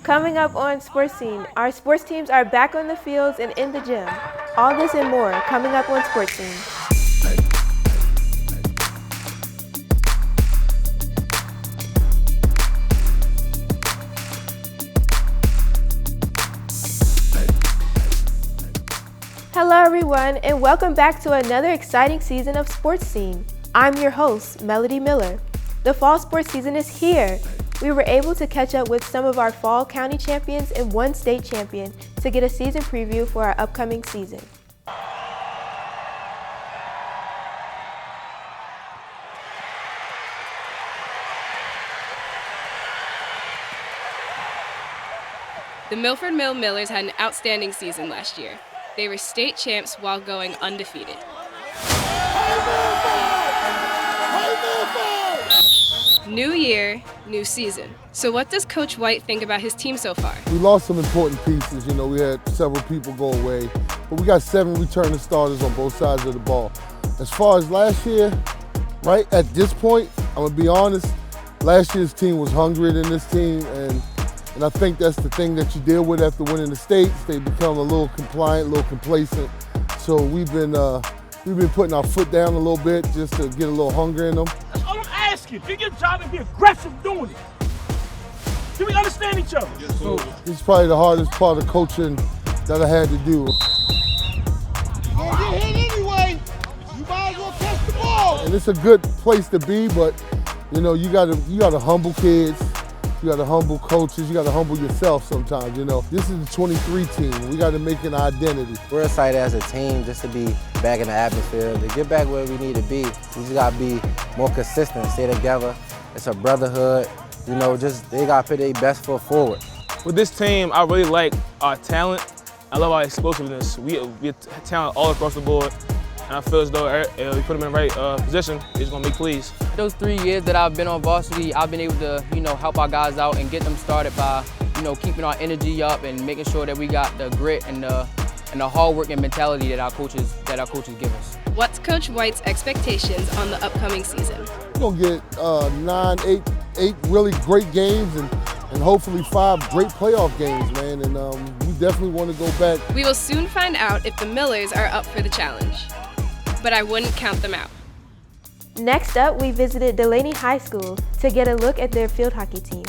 Coming up on Sports Scene, our sports teams are back on the fields and in the gym. All this and more coming up on Sports Scene. Hello everyone, and welcome back to another exciting season of Sports Scene. I'm your host, Melody Miller. The fall sports season is here. We were able to catch up with some of our fall county champions and one state champion to get a season preview for our upcoming season. The Milford Mill Millers had an outstanding season last year. They were state champs while going undefeated. New year, new season. So what does Coach White think about his team so far? We lost some important pieces. We had several people go away, but we got 7 returning starters on both sides of the ball. As far as last year, right at this point, I'm gonna be honest, last year's team was hungrier than this team, and I think that's the thing that you deal with after winning the states. They become a little compliant, a little complacent. So we've been putting our foot down a little bit just to get a little hunger in them. That's all I'm asking. Do your job and be aggressive doing it. Do we understand each other? Yes, sir. This is probably the hardest part of coaching that I had to do. You're gonna get hit anyway. You might as well catch the ball. And it's a good place to be, but you gotta humble kids. You got to humble coaches. You got to humble yourself sometimes, This is the 23 team. We got to make an identity. We're excited as a team just to be back in the atmosphere, to get back where we need to be. We just got to be more consistent, stay together. It's a brotherhood. They got to put their best foot forward. With this team, I really like our talent. I love our explosiveness. We have talent all across the board. And I feel as though if we put them in the right position, it's going to be pleased. Those 3 years that I've been on varsity, I've been able to, help our guys out and get them started by, keeping our energy up and making sure that we got the grit and the hard work and mentality that our coaches give us. What's Coach White's expectations on the upcoming season? We're going to get 9, 8 really great games and hopefully 5 great playoff games, man. And we definitely want to go back. We will soon find out if the Millers are up for the challenge. But I wouldn't count them out. Next up, we visited Delaney High School to get a look at their field hockey team.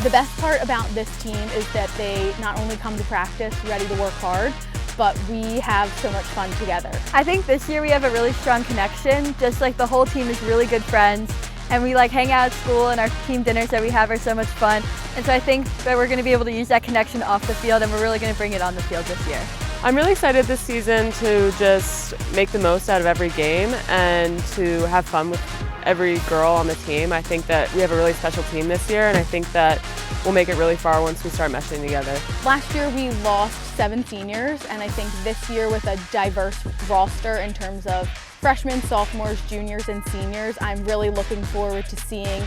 The best part about this team is that they not only come to practice ready to work hard, but we have so much fun together. I think this year we have a really strong connection, just like the whole team is really good friends. And we hang out at school, and our team dinners that we have are so much fun. And so I think that we're going to be able to use that connection off the field, and we're really going to bring it on the field this year. I'm really excited this season to just make the most out of every game and to have fun with every girl on the team. I think that we have a really special team this year, and I think that we'll make it really far once we start meshing together. Last year we lost 7 seniors, and I think this year with a diverse roster in terms of freshmen, sophomores, juniors, and seniors, I'm really looking forward to seeing,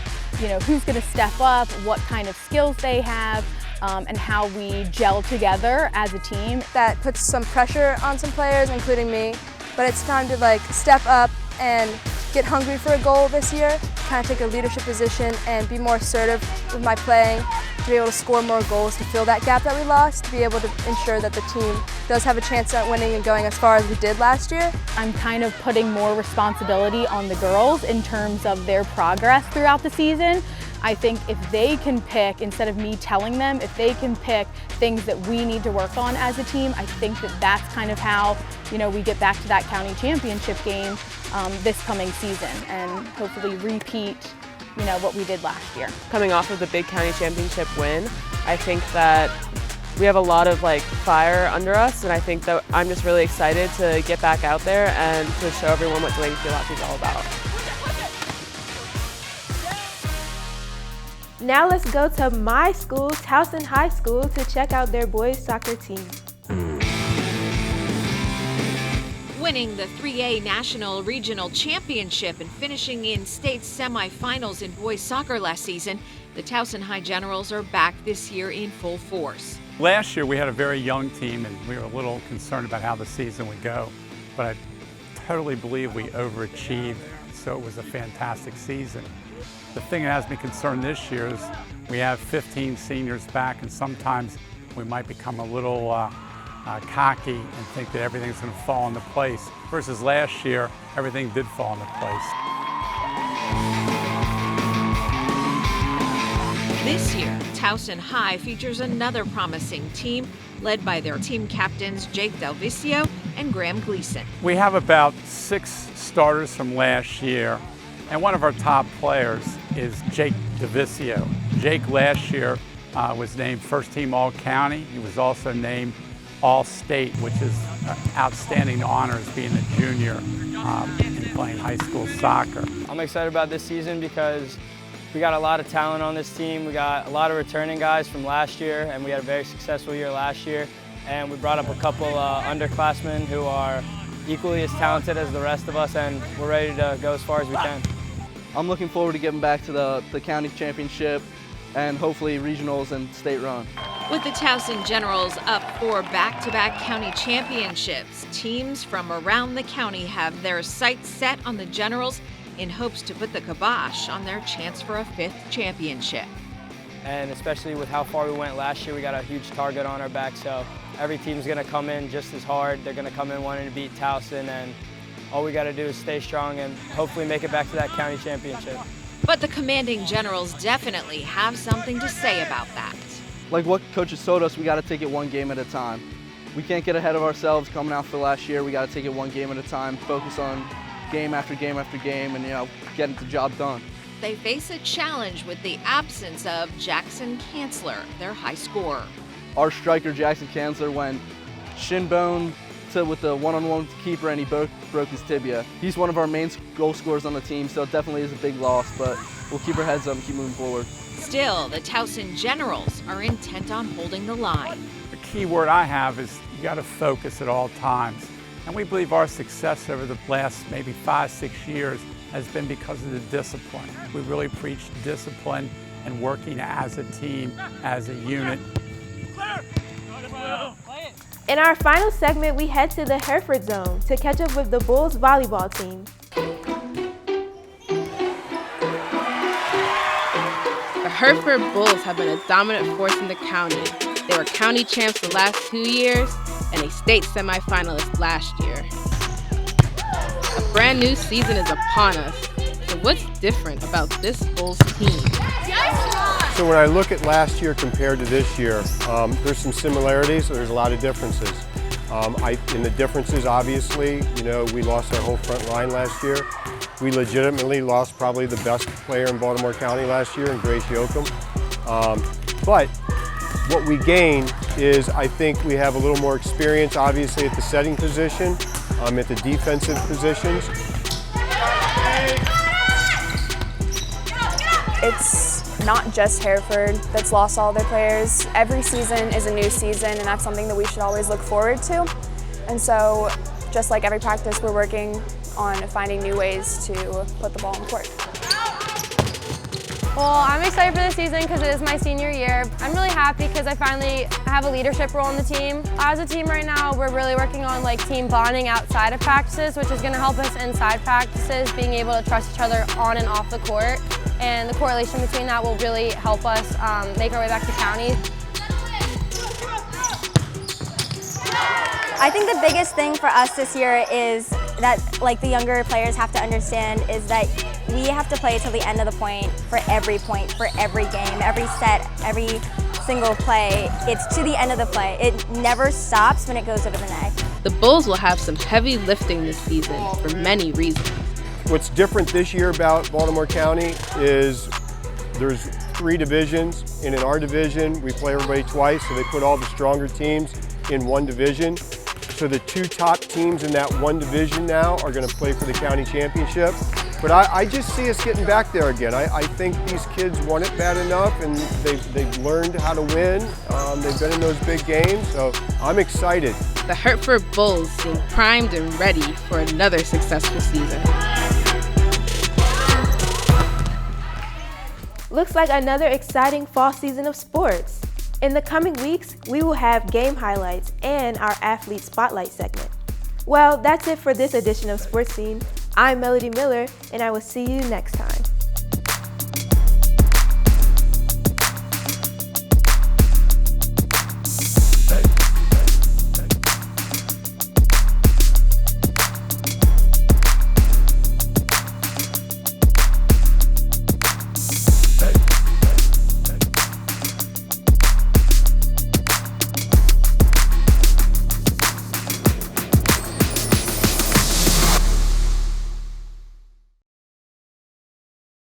who's going to step up, what kind of skills they have, and how we gel together as a team. That puts some pressure on some players, including me, but it's time to step up and get hungry for a goal this year, kind of take a leadership position and be more assertive with my playing, to be able to score more goals to fill that gap that we lost, to be able to ensure that the team does have a chance at winning and going as far as we did last year. I'm kind of putting more responsibility on the girls in terms of their progress throughout the season. I think if they can pick, instead of me telling them, if they can pick things that we need to work on as a team, I think that that's kind of how, we get back to that county championship game this coming season and hopefully repeat, what we did last year. Coming off of the big county championship win, I think that we have a lot of fire under us, and I think that I'm just really excited to get back out there and to show everyone what Delaney Field Hockey is all about. Now let's go to my school, Towson High School, to check out their boys soccer team. Winning the 3A National Regional Championship and finishing in state semifinals in boys soccer last season, the Towson High Generals are back this year in full force. Last year we had a very young team and we were a little concerned about how the season would go, but I totally believe we overachieved, so it was a fantastic season. The thing that has me concerned this year is we have 15 seniors back, and sometimes we might become a little cocky and think that everything's going to fall into place, versus last year everything did fall into place. This year, Towson High features another promising team led by their team captains Jake Delvicio and Graham Gleason. We have about 6 starters from last year, and one of our top players is Jake Delvicio. Jake last year was named first team All-County. He was also named All-State, which is outstanding honors being a junior and playing high school soccer. I'm excited about this season because we got a lot of talent on this team. We got a lot of returning guys from last year, and we had a very successful year last year. And we brought up a couple underclassmen who are equally as talented as the rest of us, and we're ready to go as far as we can. I'm looking forward to getting back to the county championship and hopefully regionals and state run. With the Towson Generals up for back-to-back county championships, teams from around the county have their sights set on the Generals in hopes to put the kibosh on their chance for a 5th championship. And especially with how far we went last year, we got a huge target on our back, so every team's going to come in just as hard. They're going to come in wanting to beat Towson, and all we got to do is stay strong and hopefully make it back to that county championship. But the commanding Generals definitely have something to say about that. Like what coaches told us, we got to take it one game at a time. We can't get ahead of ourselves coming out for last year. We got to take it one game at a time, focus on game after game after game, and getting the job done. They face a challenge with the absence of Jackson Kanzler, their high scorer. Our striker, Jackson Kanzler, went shin bone with the one-on-one keeper, and he broke his tibia. He's one of our main goal scorers on the team, so it definitely is a big loss, but we'll keep our heads up and keep moving forward. Still, the Towson Generals are intent on holding the line. The key word I have is you got to focus at all times. And we believe our success over the last maybe 5-6 years has been because of the discipline. We really preach discipline and working as a team, as a unit. In our final segment, we head to the Hereford Zone to catch up with the Bulls volleyball team. The Hereford Bulls have been a dominant force in the county. They were county champs the last 2 years and a state semifinalist last year. A brand new season is upon us. So what's different about this Bulls team? So when I look at last year compared to this year, there's some similarities, there's a lot of differences. In the differences, obviously, we lost our whole front line last year. We legitimately lost probably the best player in Baltimore County last year in Grace Yoakum. But what we gained is I think we have a little more experience, obviously, at the setting position, at the defensive positions. It's not just Hereford that's lost all their players. Every season is a new season, and that's something that we should always look forward to. And so, just like every practice, we're working on finding new ways to put the ball in court. Well, I'm excited for this season because it is my senior year. I'm really happy because I finally have a leadership role on the team. As a team right now, we're really working on team bonding outside of practices, which is going to help us inside practices, being able to trust each other on and off the court. And the correlation between that will really help us make our way back to county. I think the biggest thing for us this year is that the younger players have to understand is that we have to play till the end of the point, for every game, every set, every single play. It's to the end of the play. It never stops when it goes over the net. The Bulls will have some heavy lifting this season for many reasons. What's different this year about Baltimore County is there's 3 divisions, and in our division we play everybody twice, so they put all the stronger teams in one division. So the 2 top teams in that one division now are going to play for the county championship. But I just see us getting back there again. I think these kids want it bad enough, and they've learned how to win. They've been in those big games, so I'm excited. The Hereford Bulls seem primed and ready for another successful season. Looks like another exciting fall season of sports. In the coming weeks, we will have game highlights and our athlete spotlight segment. Well, that's it for this edition of Sports Scene. I'm Melody Miller, and I will see you next time.